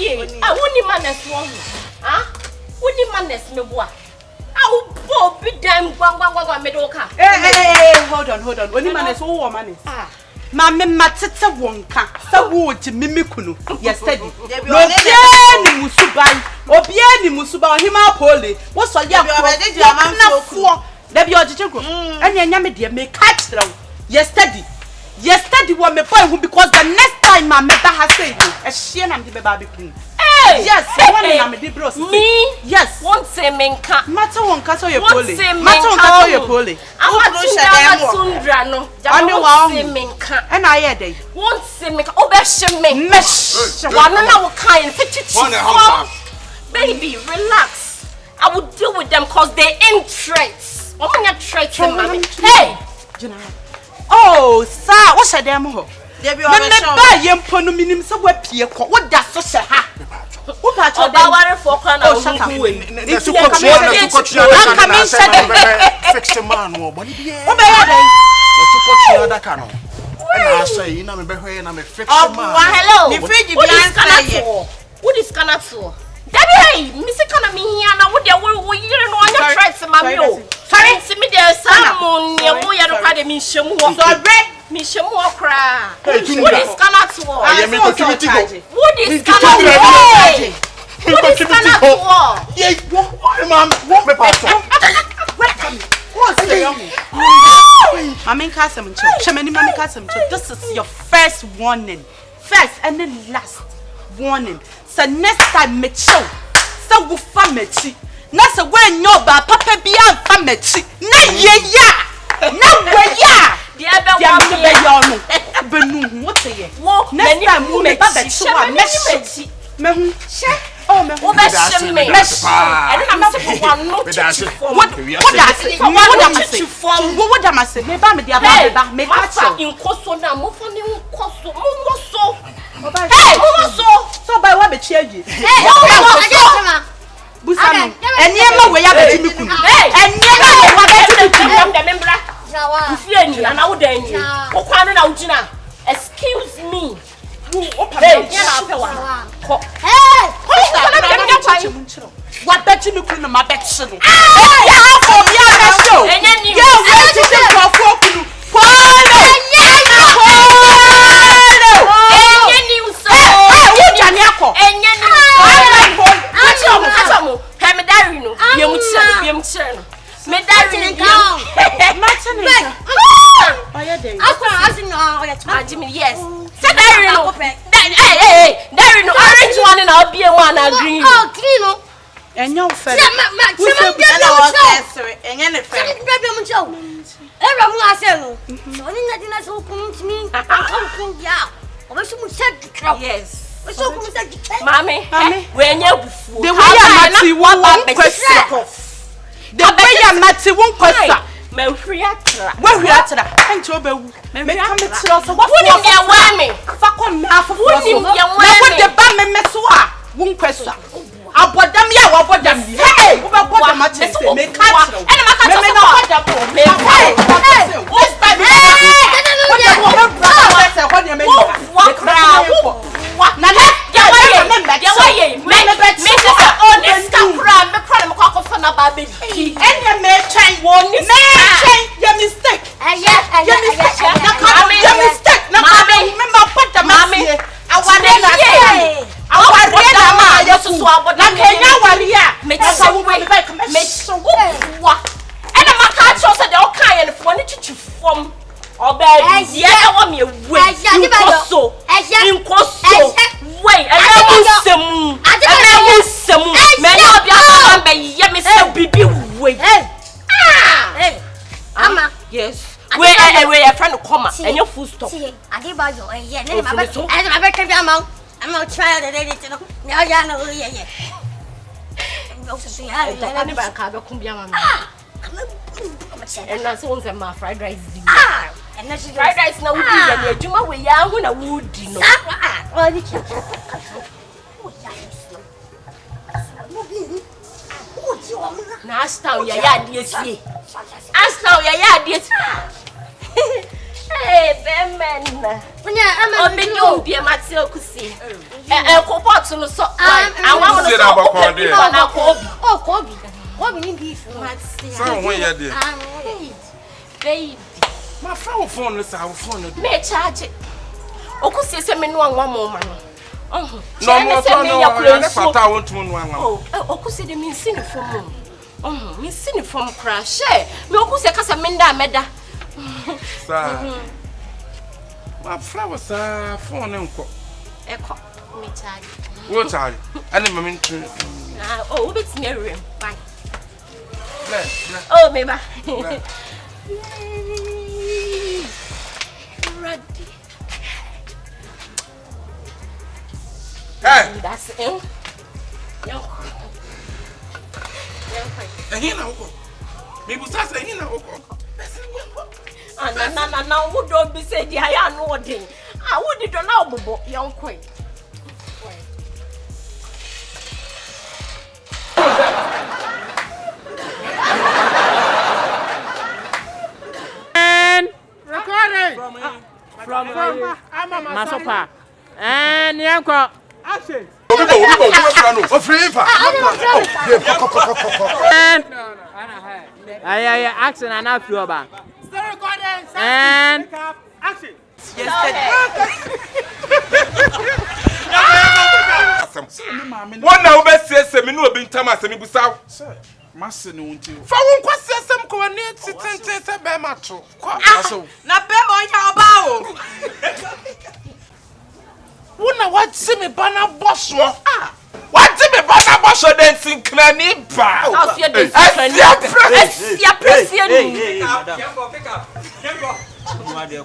I wouldn't manage one. Huh? Wouldn't manage me what? I will pop it down one medoka. Hey, hold on. Only manage all manage. Mamma matata wonka. Sa wo ji mimikunu. Yesterday. No biani musuban. Obiani musuba hima pole. Wo so ya ko. Na fo. Da bi ojejego. Anya nyame de me catch them. Yesterday wa me boy who because the next time my mother has said e share na me be ba be kun. Yes, one na me di bros. Me? Yes. Won't say menka. Matter one kaso ye pole. Matter one kaso ye pole. Tundra no. Won't say menka. And I hear they. Won't say menka. Obeshe me. Mesh. One na wo kind. Baby, relax. I will deal with them cause they in traits. What when you traits them, mommy? Hey. Oh, sir, what's a damn ho? Me buy yem pono minim so we pie ko. What da so she ha? Who patch your worry for corner. Oh, shut up. Fix the man wo boni bi. Who be here then? Let's go to other cano. And I say, you know me be here na me fix the man. Hello. The fridge be answer. What is cannot for? Daddy, Missy Kana me here now. What they will you know on your tracks, mammy. Sorry, see me there, someone near Moya to cry me shamu. Sorry, me shamu cry. What is cannot for? I am going to What is cannot for? What is cannot for? Yeah, mom, what me pass? What's the Mammy Cassim, Chamani Mammy Cassim. This is your first warning. First and then last warning. So next time me show. So we family. Na se when your ba papa bia family. Na ye ya. Na we ya. Dia be ya no. Benu what ye. Next time we me ba be so a meshi. Me hu. Oh me hu. Meshi. And I'm say one no. What am I say? Me ba me dia ba me catch in koso na mo fa ni koso mo so. Hey, so by what be cheer you? Hey, Busano. And never we have a Jimmy. Hey, and never what the member. And I would excuse me. What bet you look in my bed? Yes. Hey, there is no orange one and I'll be a one green. Oh, clean. And your friend. Yes. Mommy, when you the way you won't question. The way you won't question. Where we are and to be make come to us. What would you want me? Fuck on half of what you want the bam and Messua won't question. I'll put them here, I'll put them. Hey, what the matches make catch and yes. Where are trying to come and your food stop. I did buy you. Yeah, I'm not trying to let it know. Now, yeah, no, yeah. And that's one of my fried rice. And that's fried rice now. You know, we are going to wood, you know. Now, stop your yard, yes. Ask now your yard, yes. Hey, Beman. O me do be mate okusi. Ko pot no so. Awon no so. Na ko obi. Oh, Kobe. Kobe ni beef. So when you there? Baby. My phone is our phone. Me charge. Okusi se me no anwa mo ma no. No more no. Fata won't mo anwa. Oh, okusi de me nsi ne fom. Me nsi ne fom kra she. Me okusi kasa me nda meda. Sir. My friend was phone enko. Eko. Me charge. What charge? Ani mama ntu. Oh, we bet me room. Bye. Bless. Oh, me ba. Ready. Hey, that's him. Yo. He na uko. Me busa say he na uko. Na wo do bi say di aya no odin. Ah, wo di do na obobo yon koi. And recording from Masopa and Yanko. Obi o free fa. And I action and a few about. And Action. One now be say me no be ntama say me busa. Sir, masse no unti. Fa won kwase asem ko ne tete se be mato. Na be mo ya oba o. Wona wati me bana bosso. Ah. Wati me bana bosso den sinkra ni ba. How's your day? Esia presie ni. Pick up. You are there,